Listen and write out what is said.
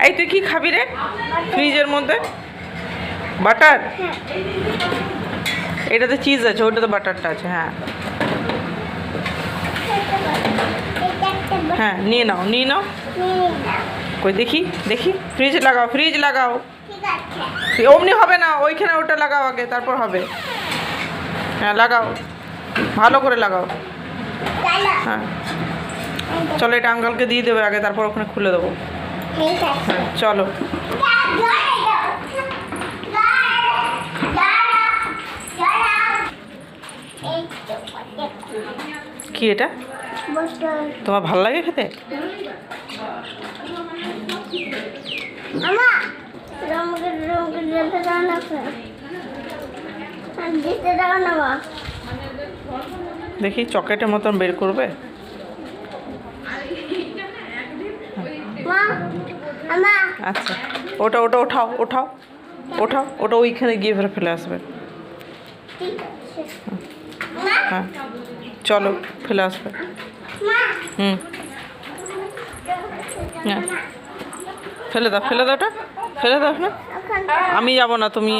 এই তুই কি খাবি রে ফ্রিজের মধ্যে? বাটার? এটাতে চিজ আছে, ওইটাতে বাটারটা আছে। হ্যাঁ হ্যাঁ, নিয়ে নাও নিয়ে নাও। কই দেখি দেখি, ফ্রিজ লাগাও ফ্রিজ লাগাও। অমনি হবে না, ওইখানে ওটা লাগাও আগে, তারপর হবে। হ্যাঁ লাগাও, ভালো করে লাগাও। হ্যাঁ চলো, এটা আঙ্কালকে দিয়ে দেবে আগে, তারপর ওখানে খুলে দেবো। হ্যাঁ চলো। কি এটা তোমার ভালো লাগে খেতে? দেখি চকলেটের মতন বের করবে। আচ্ছা ওটা ওটা ওঠাও ওঠাও ওঠাও, ওটা ওইখানে গিয়ে ফেলে আসবে। হ্যাঁ চলো ফেলে আসবে। হুম হ্যাঁ ফেলে দাও ফেলে দাও, ওটা ফেলে দাও না। আমি যাব না, তুমি